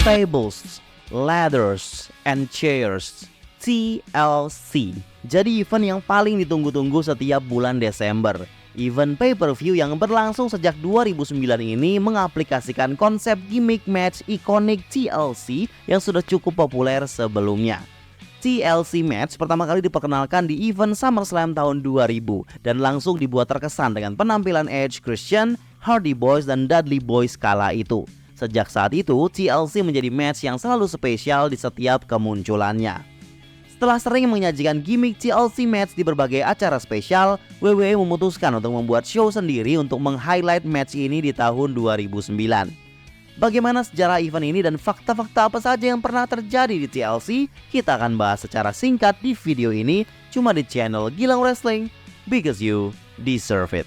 Tables, Ladders, and Chairs, TLC. Jadi event yang paling ditunggu-tunggu setiap bulan Desember. Event pay-per-view yang berlangsung sejak 2009 ini mengaplikasikan konsep gimmick match ikonik TLC yang sudah cukup populer sebelumnya. TLC match pertama kali diperkenalkan di event SummerSlam tahun 2000 dan langsung dibuat terkesan dengan penampilan Edge, Christian, Hardy Boyz, dan Dudley Boyz kala itu. Sejak saat itu, TLC menjadi match yang selalu spesial di setiap kemunculannya. Setelah sering menyajikan gimmick TLC match di berbagai acara spesial, WWE memutuskan untuk membuat show sendiri untuk meng-highlight match ini di tahun 2009. Bagaimana sejarah event ini dan fakta-fakta apa saja yang pernah terjadi di TLC, kita akan bahas secara singkat di video ini cuma di channel Gilang Wrestling, because you deserve it.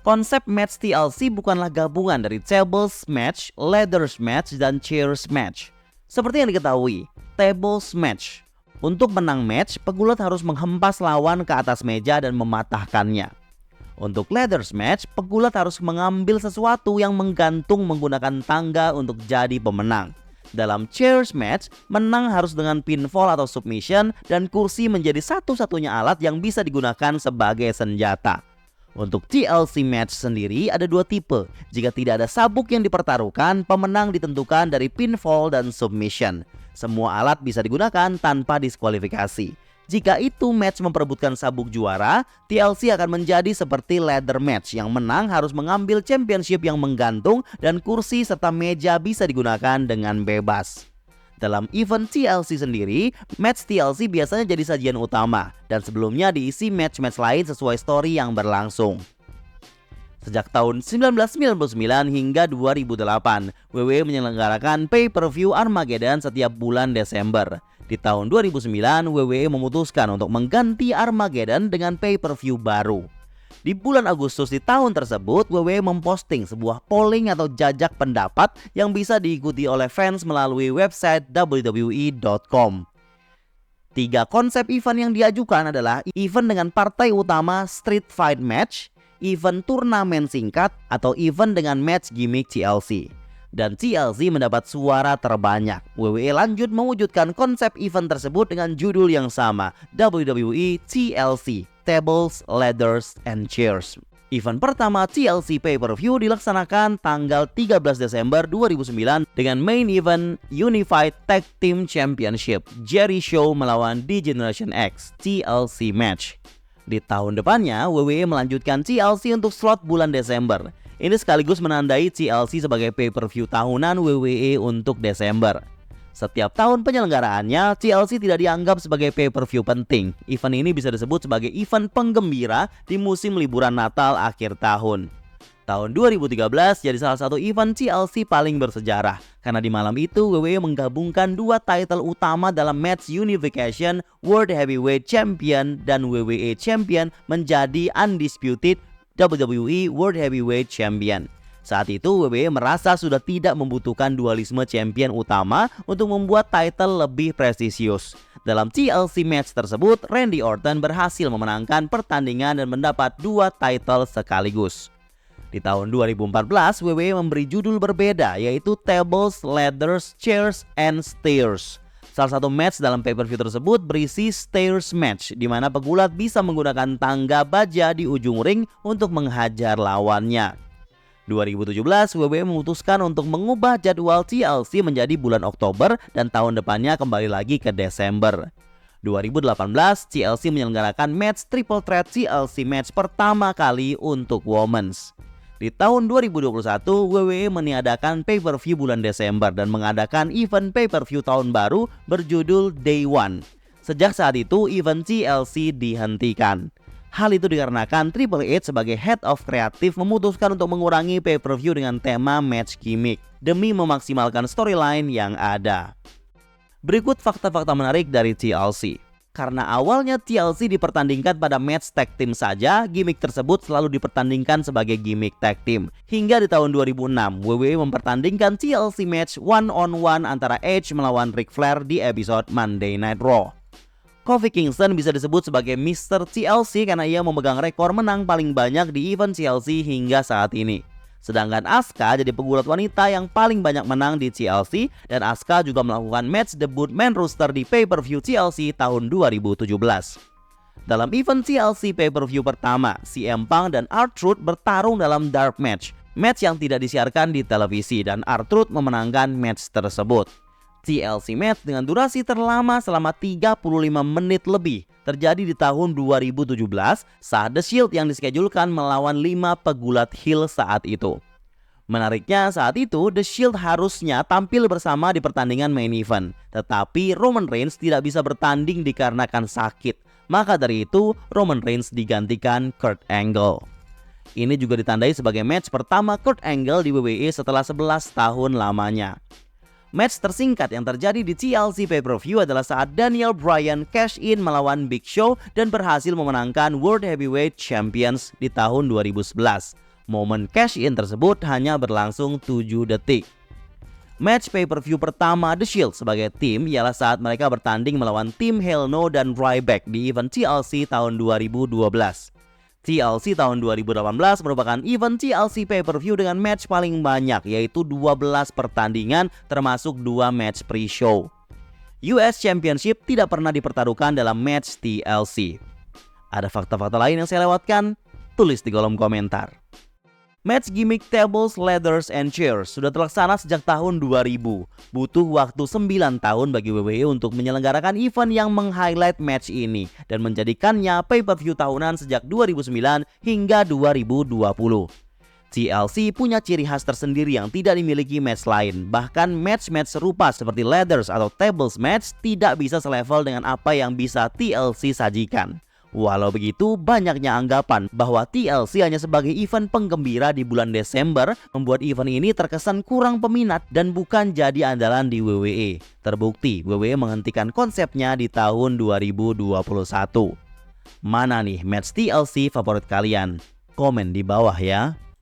Konsep match TLC bukanlah gabungan dari tables match, ladders match, dan chairs match. Seperti yang diketahui, tables match. Untuk menang match, pegulat harus menghempas lawan ke atas meja dan mematahkannya. Untuk ladders match, pegulat harus mengambil sesuatu yang menggantung menggunakan tangga untuk jadi pemenang. Dalam chairs match, menang harus dengan pinfall atau submission dan kursi menjadi satu-satunya alat yang bisa digunakan sebagai senjata. Untuk TLC match sendiri ada dua tipe. Jika tidak ada sabuk yang dipertaruhkan, pemenang ditentukan dari pinfall dan submission. Semua alat bisa digunakan tanpa diskualifikasi. Jika itu match memperebutkan sabuk juara, TLC akan menjadi seperti ladder match. Yang menang harus mengambil championship yang menggantung dan kursi serta meja bisa digunakan dengan bebas. Dalam event TLC sendiri, match TLC biasanya jadi sajian utama dan sebelumnya diisi match-match lain sesuai story yang berlangsung. Sejak tahun 1999 hingga 2008, WWE menyelenggarakan pay-per-view Armageddon setiap bulan Desember. Di tahun 2009, WWE memutuskan untuk mengganti Armageddon dengan pay-per-view baru. Di bulan Agustus di tahun tersebut, WWE memposting sebuah polling atau jajak pendapat yang bisa diikuti oleh fans melalui website WWE.com. 3 konsep event yang diajukan adalah event dengan partai utama street fight match, event turnamen singkat, atau event dengan match gimmick TLC. Dan TLC mendapat suara terbanyak. WWE lanjut mewujudkan konsep event tersebut dengan judul yang sama, WWE TLC. Tables, Ladders, and Chairs. Event pertama TLC Pay-Per-View dilaksanakan tanggal 13 Desember 2009 dengan main event Unified Tag Team Championship Jerry Show melawan D-Generation X TLC match. Di tahun depannya, WWE melanjutkan TLC untuk slot bulan Desember. Ini sekaligus menandai TLC sebagai pay-per-view tahunan WWE untuk Desember. Setiap tahun penyelenggaraannya, TLC tidak dianggap sebagai pay-per-view penting. Event ini bisa disebut sebagai event penggembira di musim liburan Natal akhir tahun. Tahun 2013 jadi salah satu event TLC paling bersejarah, karena di malam itu WWE menggabungkan 2 title utama dalam match unification World Heavyweight Champion dan WWE Champion menjadi undisputed WWE World Heavyweight Champion. Saat itu WWE merasa sudah tidak membutuhkan dualisme champion utama untuk membuat title lebih presisius. Dalam TLC match tersebut, Randy Orton berhasil memenangkan pertandingan dan mendapat 2 title sekaligus. Di tahun 2014, WWE memberi judul berbeda yaitu Tables, Ladders, Chairs, and Stairs. Salah satu match dalam pay-per-view tersebut berisi Stairs match, di mana pegulat bisa menggunakan tangga baja di ujung ring untuk menghajar lawannya. 2017, WWE memutuskan untuk mengubah jadwal TLC menjadi bulan Oktober dan tahun depannya kembali lagi ke Desember. 2018, TLC menyelenggarakan match Triple Threat TLC match pertama kali untuk Women's. Di tahun 2021, WWE meniadakan pay-per-view bulan Desember dan mengadakan event pay-per-view tahun baru berjudul Day One. Sejak saat itu, event TLC dihentikan. Hal itu dikarenakan Triple H sebagai Head of Creative memutuskan untuk mengurangi pay-per-view dengan tema match gimmick demi memaksimalkan storyline yang ada. Berikut fakta-fakta menarik dari TLC. Karena awalnya TLC dipertandingkan pada match tag team saja, gimmick tersebut selalu dipertandingkan sebagai gimmick tag team. Hingga di tahun 2006, WWE mempertandingkan TLC match one-on-one antara Edge melawan Ric Flair di episode Monday Night Raw. Kofi Kingston bisa disebut sebagai Mr. TLC karena ia memegang rekor menang paling banyak di event TLC hingga saat ini. Sedangkan Asuka jadi pegulat wanita yang paling banyak menang di TLC, dan Asuka juga melakukan match debut main roster di pay-per-view TLC tahun 2017. Dalam event TLC pay-per-view pertama, CM Punk dan R-Truth bertarung dalam dark match yang tidak disiarkan di televisi, dan R-Truth memenangkan match tersebut. TLC match dengan durasi terlama selama 35 menit lebih terjadi di tahun 2017 saat The Shield yang dischedulkan melawan 5 pegulat heel saat itu. Menariknya, saat itu The Shield harusnya tampil bersama di pertandingan main event, tetapi Roman Reigns tidak bisa bertanding dikarenakan sakit. Maka dari itu Roman Reigns digantikan Kurt Angle. Ini juga ditandai sebagai match pertama Kurt Angle di WWE setelah 11 tahun lamanya. Match tersingkat yang terjadi di TLC pay-per-view adalah saat Daniel Bryan cash in melawan Big Show dan berhasil memenangkan World Heavyweight Champions di tahun 2011. Momen cash in tersebut hanya berlangsung 7 detik. Match pay-per-view pertama The Shield sebagai tim ialah saat mereka bertanding melawan tim Hell No dan Ryback di event TLC tahun 2012. TLC tahun 2018 merupakan event TLC pay-per-view dengan match paling banyak, yaitu 12 pertandingan termasuk 2 match pre-show. US Championship tidak pernah dipertaruhkan dalam match TLC. Ada fakta-fakta lain yang saya lewatkan? Tulis di kolom komentar. Match gimmick tables, ladders, and chairs sudah terlaksana sejak tahun 2000. Butuh waktu 9 tahun bagi WWE untuk menyelenggarakan event yang meng-highlight match ini dan menjadikannya pay-per-view tahunan sejak 2009 hingga 2020. TLC punya ciri khas tersendiri yang tidak dimiliki match lain. Bahkan match-match serupa seperti ladders atau tables match tidak bisa selevel dengan apa yang bisa TLC sajikan. Walau begitu, banyaknya anggapan bahwa TLC hanya sebagai event penggembira di bulan Desember membuat event ini terkesan kurang peminat dan bukan jadi andalan di WWE. Terbukti, WWE menghentikan konsepnya di tahun 2021. Mana nih match TLC favorit kalian? Komen di bawah ya.